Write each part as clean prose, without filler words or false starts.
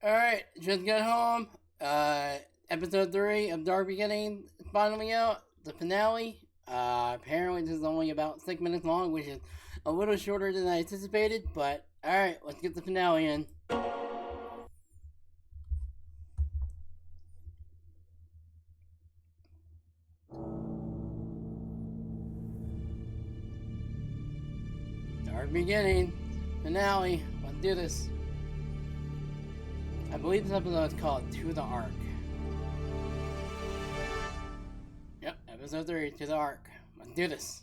Alright, just got home. Episode 3 of Dark Beginning finally out. The finale. Apparently this is only about 6 minutes long, which is a little shorter than I anticipated, but alright, let's get the finale in. Dark Beginning. Finale. Let's do this. I believe this episode is called To the Ark. Yep, episode 3, To the Ark. Let's do this.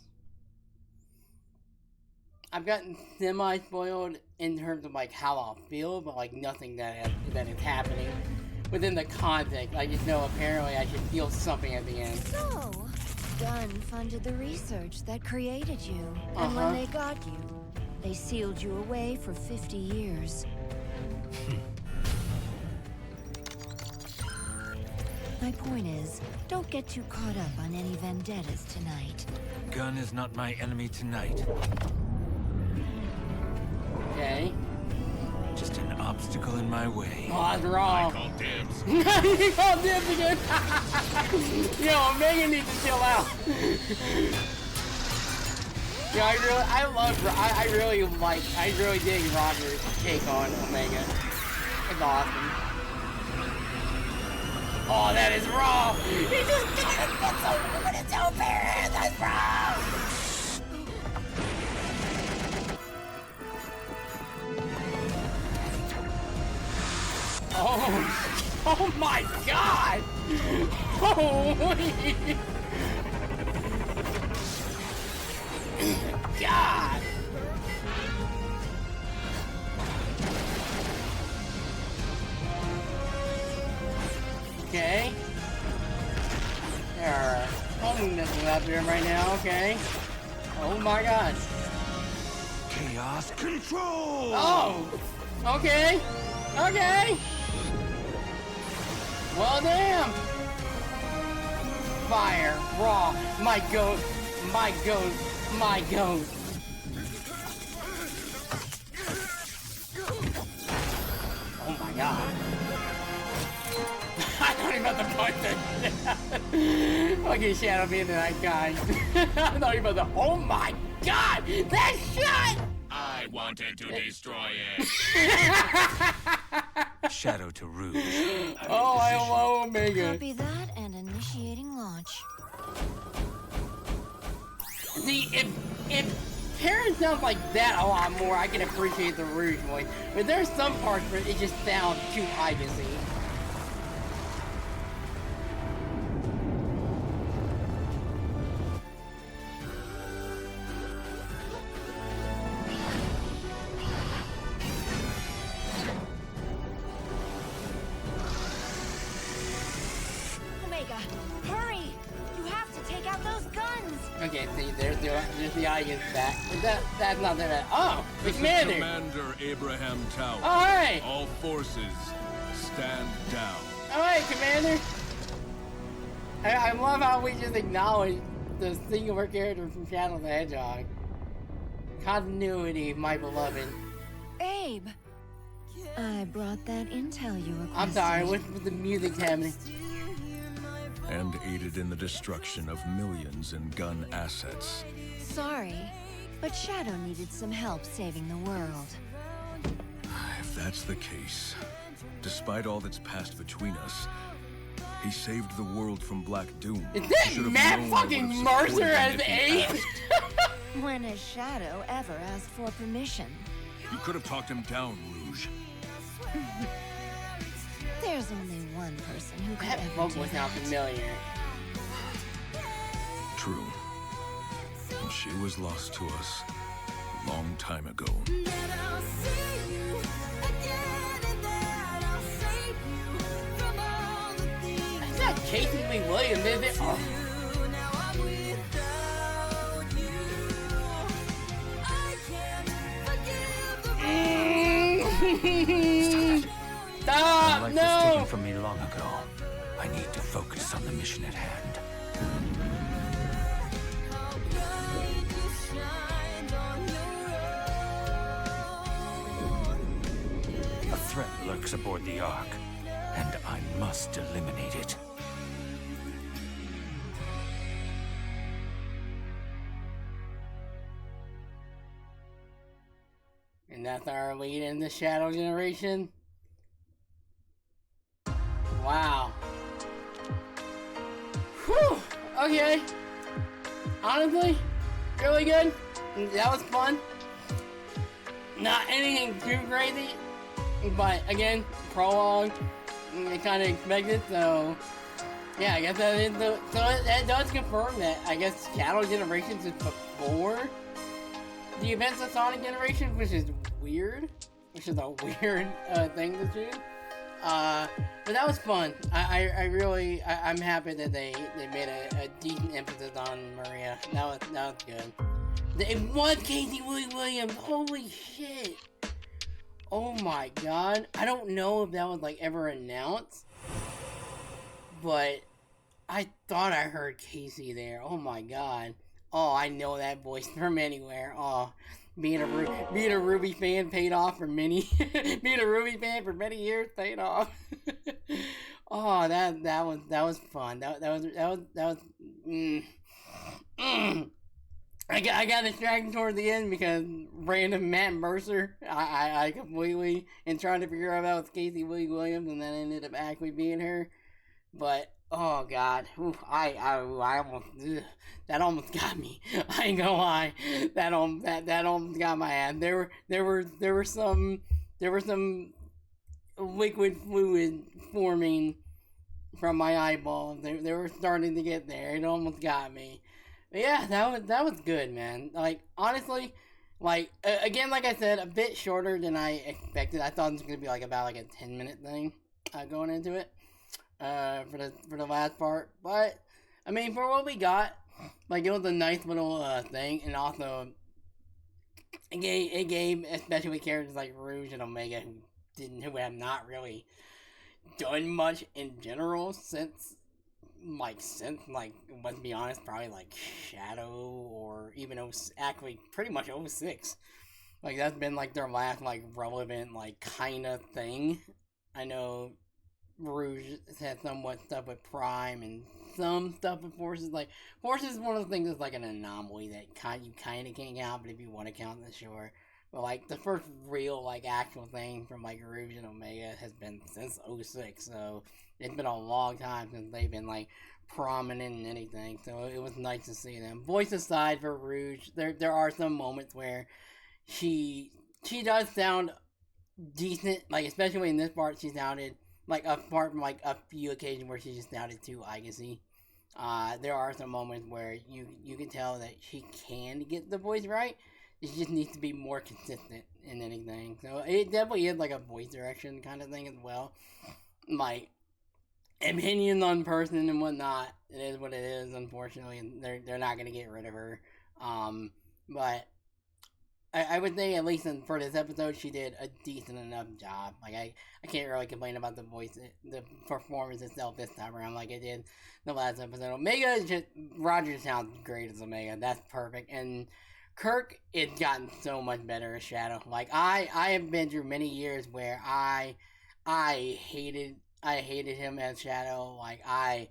I've gotten semi-spoiled in terms of like how I'll feel, but like nothing that is happening within the context. I just know apparently I should feel something at the end. So, Gunn funded the research that created you, and when they got you, they sealed you away for 50 years. My point is, don't get too caught up on any vendettas tonight. Gunn is not my enemy tonight. Okay. Just an obstacle in my way. Oh, that's wrong. I call dibs. You called dibs again. Yo, Omega needs to chill out. Yo, I really dig Roger's take on Omega. It's awesome. Oh, that is wrong. He just did it with his own parents. That's wrong. Oh my God! Holy God! Okay. There are homing missiles out there right now, okay. Oh my God. Chaos control! Oh! Okay! Okay! Well, damn! Fire, raw, my ghost, my ghost, my ghost. Oh my God. I don't even have to punch that. Fucking Shadow being the night guy. I thought you about the. Oh my God! That shot! I wanted to destroy it. Shadow to Rouge. Oh, I love Omega. Copy that and initiating launch. See, if Karen sounds like that a lot more, I can appreciate the Rouge voice. But there's some parts where it just sounds too high to see. Omega, hurry! You have to take out those guns! Okay, see, there's the audience back. That's not that bad. Oh, the This is commander. Commander Abraham Tower. All right, All forces, stand down. all right, commander. I love how we just acknowledge the singular character from Shadow the Hedgehog. Continuity, my beloved. Abe! I brought that intel you requested. I'm sorry, what's with the music happening? And aided in the destruction of millions in gun assets. Sorry, but Shadow needed some help saving the world. If that's the case, despite all that's passed between us, he saved the world from Black Doom. Is He that should have Matt known I fucking would have supported Mercer him as if he Abe? asked. When has Shadow ever asked for permission? You could have talked him down, Rouge. There's only one person who could That ever vocal do was not that. familiar. True. And she was lost to us a long time ago. That's not Casey Lee Williams, is it? Oh. Stop! My life was No! taken from me long ago. I need to focus on the mission at hand. threat lurks aboard the Ark, and I must eliminate it. And that's our lead in the Shadow Generation. Wow. Whew. Okay. Honestly, really good. That was fun. Not anything too crazy, but again, prologue. I kind of expected, so yeah, I guess that is the. So that does confirm that I guess Shadow Generations is before the events of Sonic Generations, which is weird. Which is a weird thing to do. But that was fun. I'm happy that they made a decent emphasis on Maria. That was good. It was Casey Williams. Holy shit. Oh my god. I don't know if that was like ever announced, but I thought I heard Casey there. Oh my god. Oh, I know that voice from anywhere. Oh, being a Ruby fan paid off for many. Being a Ruby fan for many years paid off. Oh, that was fun. That was. I got distracted toward the end because random Matt Mercer. I completely and trying to figure out if that was Casey Williams, and then ended up actually being her. But oh god, oof, I almost that almost got me. I ain't gonna lie, that almost got my ass. There were some liquid fluid forming from my eyeballs. They were starting to get there. It almost got me. But yeah, that was good, man. Like honestly, like again, like I said, a bit shorter than I expected. I thought it was gonna be like about like a 10-minute thing going into it. For the last part, but I mean, for what we got, like it was a nice little thing, and also it gave especially with characters like Rouge and Omega who have not really done much in general since let's be honest, probably like Shadow or even actually pretty much 06. Like that's been like their last like relevant like kind of thing. I know Rouge had somewhat stuff with Prime and some stuff with Forces. Like Forces is one of the things that's like an anomaly that you kind of can't count, but if you want to count it, sure. But like the first real like actual thing from like Rouge and Omega has been since 06, so it's been a long time since they've been like prominent in anything. So it was nice to see them. Voice aside for Rouge, there are some moments where she does sound decent, like especially in this part she sounded like apart from like a few occasions where she just sounded too Agassi. There are some moments where you can tell that she can get the voice right. It just needs to be more consistent in anything. So it definitely is like a voice direction kind of thing as well. Like opinions on person and whatnot. It is what it is, unfortunately, and they're not gonna get rid of her. But I would say at least for this episode she did a decent enough job. Like I can't really complain about the performance itself this time around like I did the last episode. Omega Roger sounds great as Omega. That's perfect. And Kirk, it's gotten so much better as Shadow. Like I have been through many years where I hated him as Shadow. I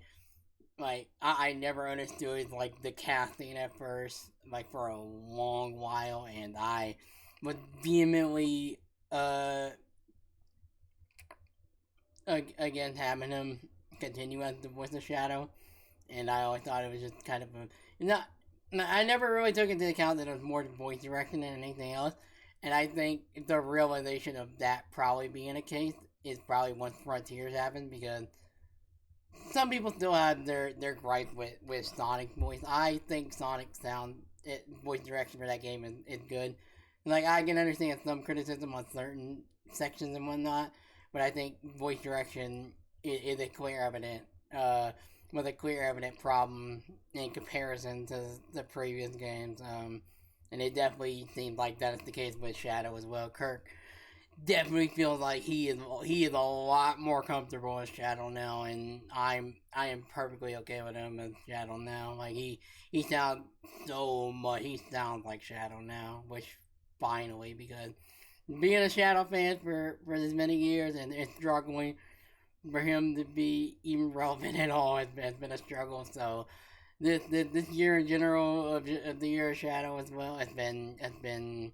never understood like the casting at first, like for a long while, and I was vehemently against having him continue as the voice of Shadow, and I always thought it was just kind of I never really took into account that it was more voice direction than anything else, and I think the realization of that probably being a case is probably once Frontiers happened, because some people still have their gripe with Sonic voice. I think Sonic voice direction for that game is good. Like, I can understand some criticism on certain sections and whatnot, but I think voice direction is a clear evident problem in comparison to the previous games. And it definitely seems like that is the case with Shadow as well. Kirk definitely feels like he is a lot more comfortable as Shadow now, and I am perfectly okay with him as Shadow now. Like he sounds like Shadow now, which finally, because being a Shadow fan for this many years and struggling for him to be even relevant at all has been a struggle. So this year in general of the year of Shadow as well has been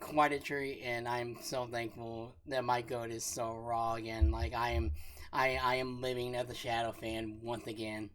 quite a treat, and I'm so thankful that my goat is so raw again. Like I am living as a Shadow fan once again.